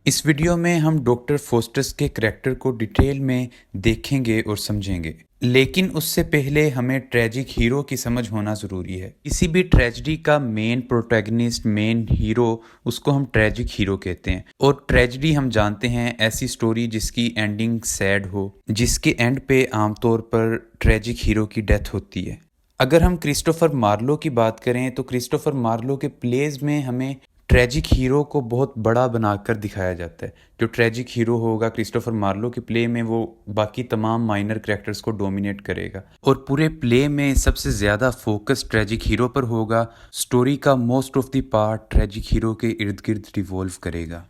اس video میں ہم doctor فوسٹس کے کریکٹر کو ڈیٹیل میں دیکھیں گے اور سمجھیں گے، لیکن اس سے پہلے ہمیں ٹریجک ہیرو کی سمجھ ہونا ضروری ہے۔ کسی بھی ٹریجڈی کا مین پروٹیگنسٹ، مین ہیرو، اس کو ہم ٹریجک ہیرو کہتے ہیں۔ اور ٹریجڈی ہم جانتے ہیں ایسی سٹوری جس کی اینڈنگ سیڈ ہو، جس کے اینڈ پہ عام طور پر ٹریجک ہیرو کی ڈیتھ ہوتی ہے۔ اگر ہم کرسٹوفر مارلو کی بات کریں تو کرسٹوفر مارلو کے پلیز میں ہمیں ٹریجک ہیرو کو بہت بڑا بنا کر دکھایا جاتا ہے۔ جو ٹریجک ہیرو ہوگا کرسٹوفر مارلو کے پلے میں، وہ باقی تمام مائنر کریکٹرز کو ڈومینیٹ کرے گا، اور پورے پلے میں سب سے زیادہ فوکس ٹریجک ہیرو پر ہوگا۔ سٹوری کا most of the part tragic hero کے ارد گرد ریوالو کرے گا۔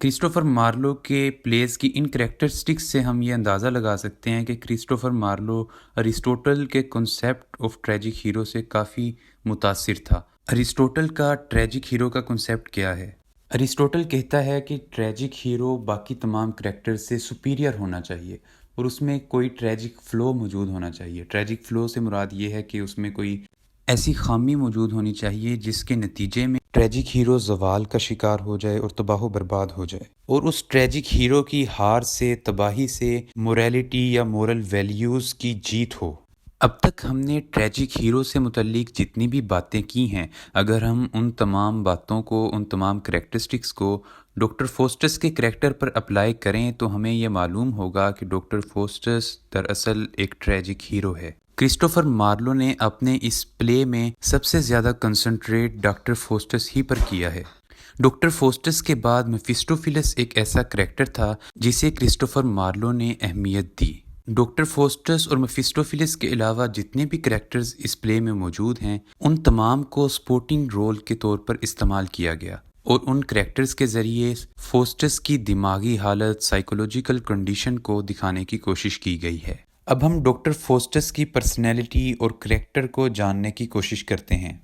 کرسٹوفر مارلو کے پلیز کی ان کریکٹرسٹکس سے ہم یہ اندازہ لگا سکتے ہیں کہ کرسٹوفر مارلو ارسطوٹل کے کنسیپٹ آف ٹریجک ہیرو سے کافی متاثر تھا۔ ارسطوٹل کا ٹریجک ہیرو کا کنسیپٹ کیا ہے؟ ارسطوٹل کہتا ہے کہ ٹریجک ہیرو باقی تمام کریکٹر سے سپیریئر ہونا چاہیے، اور اس میں کوئی ٹریجک فلو موجود ہونا چاہیے۔ ٹریجک فلو سے مراد یہ ہے کہ اس میں کوئی ایسی خامی موجود ہونی چاہیے جس کے نتیجے میں ٹریجک ہیرو زوال کا شکار ہو جائے اور تباہ و برباد ہو جائے، اور اس ٹریجک ہیرو کی ہار سے، تباہی سے، موریلٹی یا مورل ویلیوز کی جیت ہو۔ اب تک ہم نے ٹریجک ہیرو سے متعلق جتنی بھی باتیں کی ہیں، اگر ہم ان تمام باتوں کو، ان تمام کریکٹرسٹکس کو ڈاکٹر فوسٹس کے کریکٹر پر اپلائی کریں تو ہمیں یہ معلوم ہوگا کہ ڈاکٹر فوسٹس دراصل ایک ٹریجک ہیرو ہے۔ کرسٹوفر مارلو نے اپنے اس پلے میں سب سے زیادہ کنسنٹریٹ ڈاکٹر فوسٹس ہی پر کیا ہے۔ ڈاکٹر فوسٹس کے بعد میفسٹوفیلس ایک ایسا کریکٹر تھا جسے کرسٹوفر مارلو نے اہمیت دی۔ ڈاکٹر فوسٹس اور میفسٹوفیلس کے علاوہ جتنے بھی کریکٹرز اس پلے میں موجود ہیں، ان تمام کو سپورٹنگ رول کے طور پر استعمال کیا گیا، اور ان کریکٹرز کے ذریعے فوسٹس کی دماغی حالت، سائیکولوجیکل کنڈیشن کو دکھانے کی کوشش کی گئی ہے۔ اب ہم ڈاکٹر فوسٹس کی پرسنالٹی اور کریکٹر کو جاننے کی کوشش کرتے ہیں۔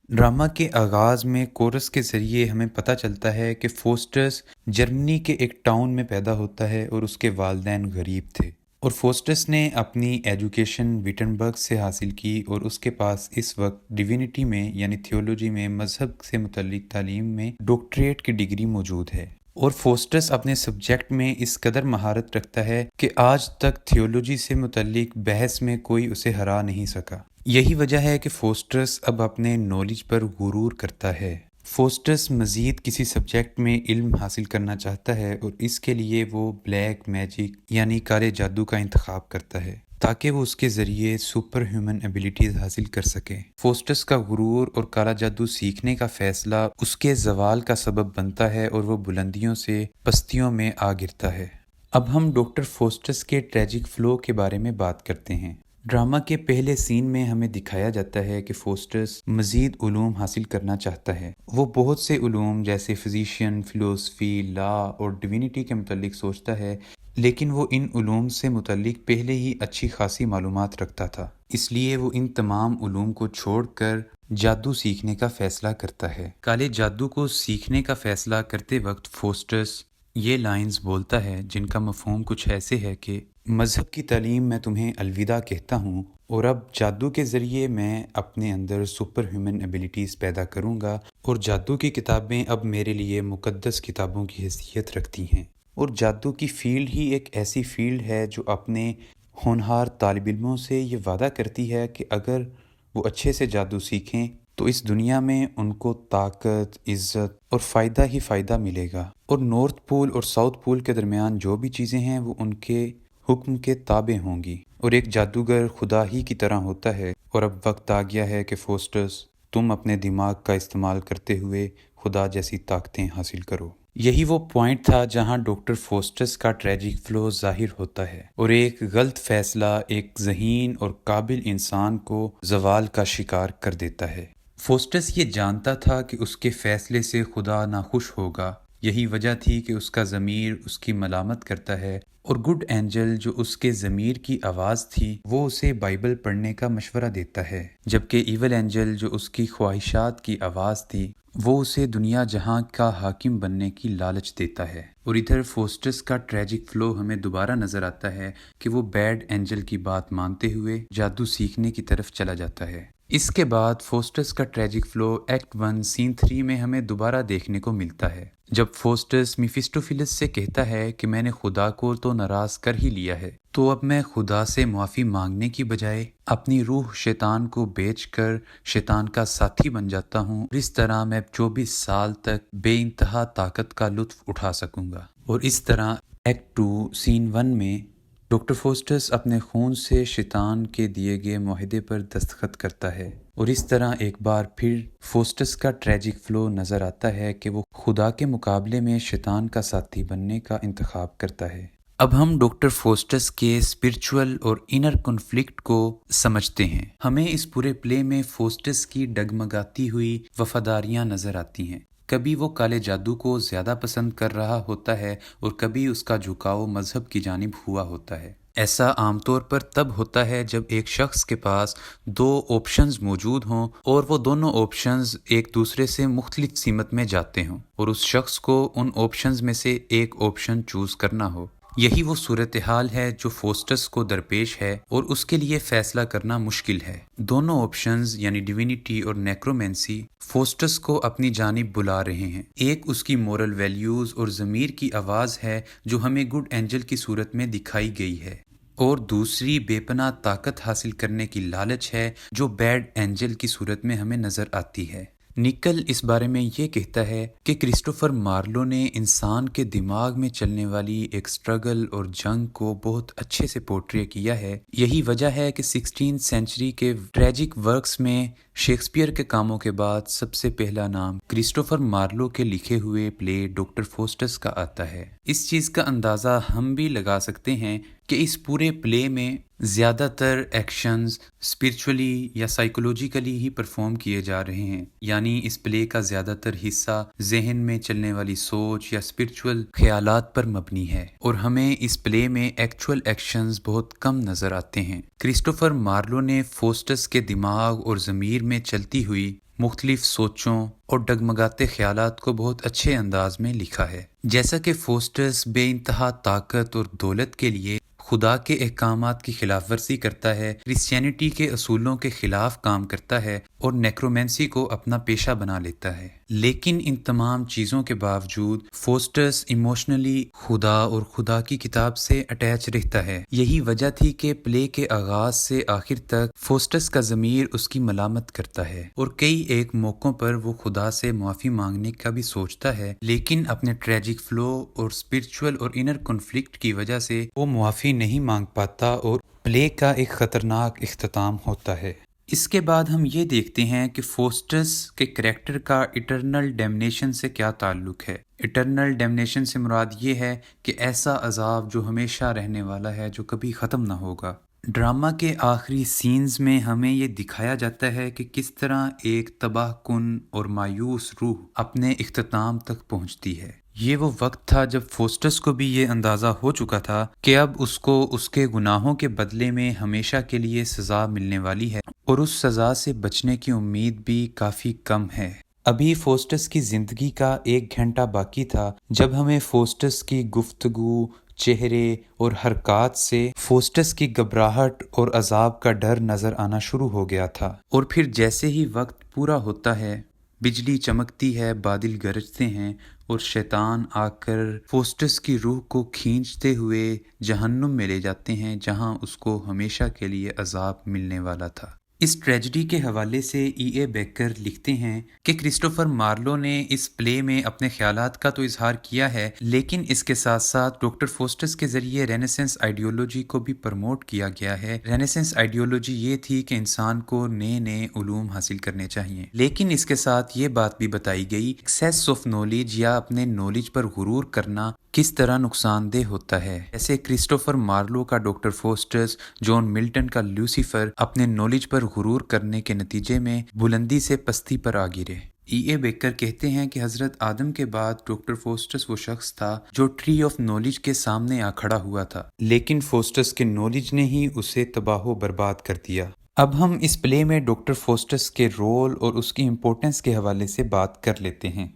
ڈرامہ کے آغاز میں کورس کے ذریعے ہمیں پتہ چلتا ہے کہ فوسٹس جرمنی کے ایک ٹاؤن میں پیدا ہوتا ہے اور اس کے والدین غریب تھے، اور فوسٹس نے اپنی ایجوکیشن ویٹنبرگ سے حاصل کی، اور اس کے پاس اس وقت ڈیوینٹی میں یعنی تھیولوجی میں، مذہب سے متعلق تعلیم میں ڈاکٹریٹ کی ڈگری موجود ہے۔ اور فوسٹس اپنے سبجیکٹ میں اس قدر مہارت رکھتا ہے کہ آج تک تھیولوجی سے متعلق بحث میں کوئی اسے ہرا نہیں سکا۔ یہی وجہ ہے کہ فوسٹس اب اپنے نالج پر غرور کرتا ہے۔ فوسٹس مزید کسی سبجیکٹ میں علم حاصل کرنا چاہتا ہے، اور اس کے لیے وہ بلیک میجک یعنی کالے جادو کا انتخاب کرتا ہے تاکہ وہ اس کے ذریعے سپر ہیومن ایبیلٹیز حاصل کر سکے۔ فوسٹس کا غرور اور کالا جادو سیکھنے کا فیصلہ اس کے زوال کا سبب بنتا ہے، اور وہ بلندیوں سے پستیوں میں آ گرتا ہے۔ اب ہم ڈاکٹر فوسٹس کے ٹریجک فلو کے بارے میں بات کرتے ہیں۔ ڈرامہ کے پہلے سین میں ہمیں دکھایا جاتا ہے کہ فوسٹس مزید علوم حاصل کرنا چاہتا ہے۔ وہ بہت سے علوم جیسے فزیشین، فلسفی، لا اور ڈیوینٹی کے متعلق سوچتا ہے، لیکن وہ ان علوم سے متعلق پہلے ہی اچھی خاصی معلومات رکھتا تھا، اس لیے وہ ان تمام علوم کو چھوڑ کر جادو سیکھنے کا فیصلہ کرتا ہے۔ کالے جادو کو سیکھنے کا فیصلہ کرتے وقت فوسٹس یہ لائنز بولتا ہے جن کا مفہوم کچھ ایسے ہے کہ مذہب کی تعلیم میں تمہیں الوداع کہتا ہوں، اور اب جادو کے ذریعے میں اپنے اندر سپر ہیومن ایبیلٹیز پیدا کروں گا، اور جادو کی کتابیں اب میرے لیے مقدس کتابوں کی حیثیت رکھتی ہیں۔ اور جادو کی فیلڈ ہی ایک ایسی فیلڈ ہے جو اپنے ہونہار طالب علموں سے یہ وعدہ کرتی ہے کہ اگر وہ اچھے سے جادو سیکھیں تو اس دنیا میں ان کو طاقت، عزت اور فائدہ ہی فائدہ ملے گا، اور نارتھ پول اور ساؤتھ پول کے درمیان جو بھی چیزیں ہیں وہ ان کے حکم کے تابع ہوں گی، اور ایک جادوگر خدا ہی کی طرح ہوتا ہے۔ اور اب وقت آ گیا ہے کہ فوسٹس تم اپنے دماغ کا استعمال کرتے ہوئے خدا جیسی طاقتیں حاصل کرو۔ یہی وہ پوائنٹ تھا جہاں ڈاکٹر فوسٹس کا ٹریجک فلو ظاہر ہوتا ہے، اور ایک غلط فیصلہ ایک ذہین اور قابل انسان کو زوال کا شکار کر دیتا ہے۔ فوسٹس یہ جانتا تھا کہ اس کے فیصلے سے خدا ناخوش ہوگا، یہی وجہ تھی کہ اس کا ضمیر اس کی ملامت کرتا ہے، اور گڈ اینجل جو اس کے ضمیر کی آواز تھی وہ اسے بائبل پڑھنے کا مشورہ دیتا ہے، جبکہ ایول اینجل جو اس کی خواہشات کی آواز تھی وہ اسے دنیا جہاں کا حاکم بننے کی لالچ دیتا ہے۔ اور ادھر فوسٹس کا ٹریجک فلو ہمیں دوبارہ نظر آتا ہے کہ وہ بیڈ اینجل کی بات مانتے ہوئے جادو سیکھنے کی طرف چلا جاتا ہے۔ اس کے بعد فوسٹس کا ٹریجک فلو ایکٹ 1 سین 3 میں ہمیں دوبارہ دیکھنے کو ملتا ہے۔ جب فوسٹس میفسٹوفیلس سے کہتا ہے کہ میں نے خدا کو تو ناراض کر ہی لیا ہے، تو اب میں خدا سے معافی مانگنے کی بجائے اپنی روح شیطان کو بیچ کر شیطان کا ساتھی بن جاتا ہوں، اور اس طرح میں 24 سال تک بے انتہا طاقت کا لطف اٹھا سکوں گا۔ اور اس طرح ایکٹ 2 سین 1 میں ڈاکٹر فوسٹس اپنے خون سے شیطان کے دیے گئے معاہدے پر دستخط کرتا ہے، اور اس طرح ایک بار پھر فوسٹس کا ٹریجک فلو نظر آتا ہے کہ وہ خدا کے مقابلے میں شیطان کا ساتھی بننے کا انتخاب کرتا ہے۔ اب ہم ڈاکٹر فوسٹس کے اسپرچول اور انر کنفلکٹ کو سمجھتے ہیں۔ ہمیں اس پورے پلے میں فوسٹس کی ڈگمگاتی ہوئی وفاداریاں نظر آتی ہیں۔ کبھی وہ کالے جادو کو زیادہ پسند کر رہا ہوتا ہے اور کبھی اس کا جھکاؤ مذہب کی جانب ہوا ہوتا ہے۔ ایسا عام طور پر تب ہوتا ہے جب ایک شخص کے پاس 2 آپشنز موجود ہوں اور وہ دونوں آپشنز ایک دوسرے سے مختلف سمت میں جاتے ہوں، اور اس شخص کو ان آپشنز میں سے ایک آپشن چوز کرنا ہو۔ یہی وہ صورتحال ہے جو فوسٹس کو درپیش ہے، اور اس کے لیے فیصلہ کرنا مشکل ہے۔ دونوں آپشنز یعنی ڈیوینٹی اور نیکرومینسی فوسٹس کو اپنی جانب بلا رہے ہیں۔ ایک اس کی مورل ویلیوز اور ضمیر کی آواز ہے جو ہمیں گڈ اینجل کی صورت میں دکھائی گئی ہے، اور دوسری بے پناہ طاقت حاصل کرنے کی لالچ ہے جو بیڈ اینجل کی صورت میں ہمیں نظر آتی ہے۔ نکل اس بارے میں یہ کہتا ہے کہ کرسٹوفر مارلو نے انسان کے دماغ میں چلنے والی ایک سٹرگل اور جنگ کو بہت اچھے سے پورٹری کیا ہے۔ یہی وجہ ہے کہ 16 سینچری کے ٹریجک ورکس میں شیکسپیئر کے کاموں کے بعد سب سے پہلا نام کرسٹوفر مارلو کے لکھے ہوئے پلے ڈاکٹر فوسٹس کا آتا ہے۔ اس چیز کا اندازہ ہم بھی لگا سکتے ہیں کہ اس پورے پلے میں زیادہ تر ایکشنز اسپرچولی یا سائیکولوجیکلی ہی پرفارم کیے جا رہے ہیں، یعنی اس پلے کا زیادہ تر حصہ ذہن میں چلنے والی سوچ یا اسپرچول خیالات پر مبنی ہے، اور ہمیں اس پلے میں ایکچول ایکشنز بہت کم نظر آتے ہیں۔ کرسٹوفر مارلو نے فوسٹس کے دماغ اور ضمیر میں چلتی ہوئی مختلف سوچوں اور ڈگمگاتے خیالات کو بہت اچھے انداز میں لکھا ہے۔ جیسا کہ فوسٹس بے انتہا طاقت اور دولت کے لیے خدا کے احکامات کی خلاف ورزی کرتا ہے، کرسچینٹی کے اصولوں کے خلاف کام کرتا ہے اور نیکرومینسی کو اپنا پیشہ بنا لیتا ہے، لیکن ان تمام چیزوں کے باوجود فوسٹس ایموشنلی خدا اور خدا کی کتاب سے اٹیچ رہتا ہے۔ یہی وجہ تھی کہ پلے کے آغاز سے آخر تک فوسٹس کا ضمیر اس کی ملامت کرتا ہے، اور کئی ایک موقعوں پر وہ خدا سے معافی مانگنے کا بھی سوچتا ہے، لیکن اپنے ٹریجک فلو اور اسپرچول اور انر کنفلکٹ کی وجہ سے وہ معافی نہیں مانگ پاتا، اور پلے کا ایک خطرناک اختتام ہوتا ہے۔ اس کے بعد ہم یہ دیکھتے ہیں کہ فوسٹس کے کریکٹر کا ایٹرنل ڈیمنیشن سے کیا تعلق ہے۔ ایٹرنل ڈیمنیشن سے مراد یہ ہے کہ ایسا عذاب جو ہمیشہ رہنے والا ہے، جو کبھی ختم نہ ہوگا۔ ڈرامہ کے آخری سینز میں ہمیں یہ دکھایا جاتا ہے کہ کس طرح ایک تباہ کن اور مایوس روح اپنے اختتام تک پہنچتی ہے۔ یہ وہ وقت تھا جب فوسٹس کو بھی یہ اندازہ ہو چکا تھا کہ اب اس کو اس کے گناہوں کے بدلے میں ہمیشہ کے لیے سزا ملنے والی ہے، اور اس سزا سے بچنے کی امید بھی کافی کم ہے۔ ابھی فوسٹس کی زندگی کا 1 گھنٹہ باقی تھا جب ہمیں فوسٹس کی گفتگو، چہرے اور حرکات سے فوسٹس کی گھبراہٹ اور عذاب کا ڈر نظر آنا شروع ہو گیا تھا، اور پھر جیسے ہی وقت پورا ہوتا ہے، بجلی چمکتی ہے، بادل گرجتے ہیں، اور شیطان آ کر فوسٹس کی روح کو کھینچتے ہوئے جہنم میں لے جاتے ہیں، جہاں اس کو ہمیشہ کے لیے عذاب ملنے والا تھا۔ اس ٹریجڈی کے حوالے سے بیکر لکھتے ہیں کہ کرسٹوفر مارلو نے اس پلے میں اپنے خیالات کا تو اظہار کیا ہے، لیکن اس کے ساتھ ساتھ ڈاکٹر فوسٹس کے ذریعے رینیسنس آئیڈیولوجی کو بھی پروموٹ کیا گیا ہے۔ رینیسنس آئیڈیولوجی یہ تھی کہ انسان کو نئے نئے علوم حاصل کرنے چاہیے، لیکن اس کے ساتھ یہ بات بھی بتائی گئی ایکسیس آف نالج یا اپنے نالج پر غرور کرنا کس طرح نقصان دہ ہوتا ہے۔ جیسے کرسٹوفر مارلو کا ڈاکٹر فوسٹس، جان ملٹن کا لوسیفر اپنے نالج پر غرور کرنے کے نتیجے میں بلندی سے پستی پر آ گرے۔ بیکر کہتے ہیں کہ حضرت آدم کے بعد ڈاکٹر فوسٹس وہ شخص تھا جو ٹری آف نالج کے سامنے آ کھڑا ہوا تھا، لیکن فوسٹس کے نالج نے ہی اسے تباہ و برباد کر دیا۔ اب ہم اس پلے میں ڈاکٹر فوسٹس کے رول اور اس کی امپورٹنس کے حوالے سے بات کر لیتے ہیں۔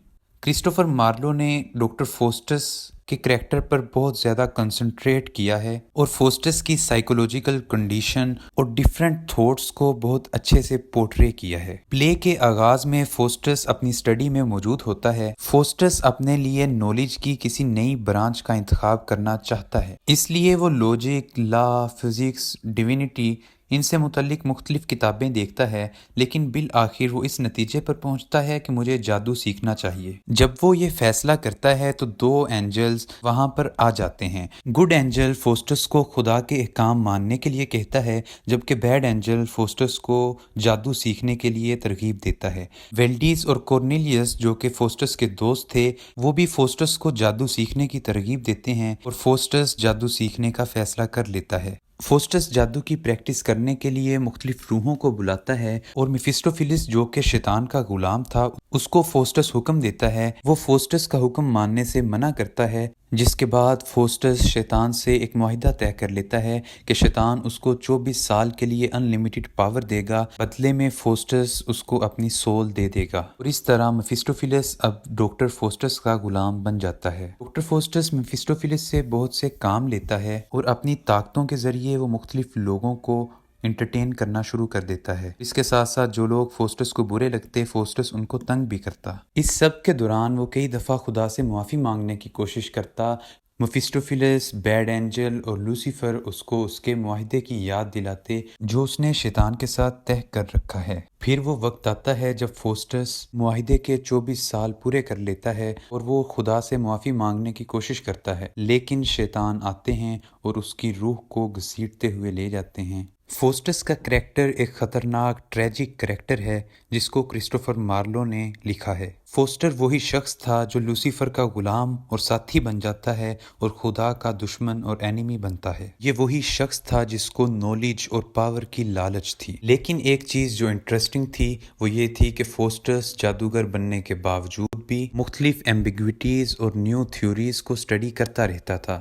کرسٹوفر مارلو نے ڈاکٹر فوسٹس کے کریکٹر پر بہت زیادہ کنسنٹریٹ کیا ہے اور فوسٹس کی سائیکولوجیکل کنڈیشن اور ڈیفرنٹ تھاٹس کو بہت اچھے سے پورٹرے کیا ہے۔ پلے کے آغاز میں فوسٹس اپنی اسٹڈی میں موجود ہوتا ہے۔ فوسٹس اپنے لیے نالج کی کسی نئی برانچ کا انتخاب کرنا چاہتا ہے، اس لیے وہ لاجک، لا، فزکس، ڈیوینٹی ان سے متعلق مختلف کتابیں دیکھتا ہے، لیکن بالآخر وہ اس نتیجے پر پہنچتا ہے کہ مجھے جادو سیکھنا چاہیے۔ جب وہ یہ فیصلہ کرتا ہے تو دو اینجلز وہاں پر آ جاتے ہیں۔ گڈ اینجل فوسٹس کو خدا کے احکام ماننے کے لیے کہتا ہے، جبکہ بیڈ اینجل فوسٹس کو جادو سیکھنے کے لیے ترغیب دیتا ہے۔ ویلڈیز اور کورنیلیس جو کہ فوسٹس کے دوست تھے، وہ بھی فوسٹس کو جادو سیکھنے کی ترغیب دیتے ہیں اور فوسٹس جادو سیکھنے کا فیصلہ کر لیتا ہے۔ فوسٹس جادو کی پریکٹس کرنے کے لیے مختلف روحوں کو بلاتا ہے اور میفسٹوفیلس جو کہ شیطان کا غلام تھا اس کو فوسٹس حکم دیتا ہے۔ وہ فوسٹس کا حکم ماننے سے منع کرتا ہے، جس کے بعد فوسٹس شیطان سے ایک معاہدہ طے کر لیتا ہے کہ شیطان اس کو 24 سال کے لیے ان لمیٹڈ پاور دے گا، بدلے میں فوسٹس اس کو اپنی سول دے دے گا، اور اس طرح میفسٹوفیلس اب ڈاکٹر فوسٹس کا غلام بن جاتا ہے۔ ڈاکٹر فوسٹس میفسٹوفیلس سے بہت سے کام لیتا ہے اور اپنی طاقتوں کے ذریعے وہ مختلف لوگوں کو انٹرٹین کرنا شروع کر دیتا ہے۔ اس کے ساتھ ساتھ جو لوگ فوسٹس کو برے لگتے، فوسٹس ان کو تنگ بھی کرتا۔ اس سب کے دوران وہ کئی دفعہ خدا سے معافی مانگنے کی کوشش کرتا۔ میفسٹوفیلس، بیڈ اینجل اور لوسیفر اس کو اس کے معاہدے کی یاد دلاتے جو اس نے شیطان کے ساتھ طے کر رکھا ہے۔ پھر وہ وقت آتا ہے جب فوسٹس معاہدے کے 24 سال پورے کر لیتا ہے اور وہ خدا سے معافی مانگنے کی کوشش کرتا ہے، لیکن شیطان آتے ہیں اور اس کی روح کو گھسیٹتے ہوئے لے جاتے ہیں۔ فوسٹس کا کریکٹر ایک خطرناک ٹریجک کریکٹر ہے جس کو کرسٹوفر مارلو نے لکھا ہے۔ فوسٹر وہی شخص تھا جو لوسیفر کا غلام اور ساتھی بن جاتا ہے اور خدا کا دشمن اور اینیمی بنتا ہے۔ یہ وہی شخص تھا جس کو نالج اور پاور کی لالچ تھی۔ لیکن ایک چیز جو انٹرسٹنگ تھی وہ یہ تھی کہ فوسٹس جادوگر بننے کے باوجود بھی مختلف ایمبیگوٹیز اور نیو تھیوریز کو اسٹڈی کرتا رہتا تھا۔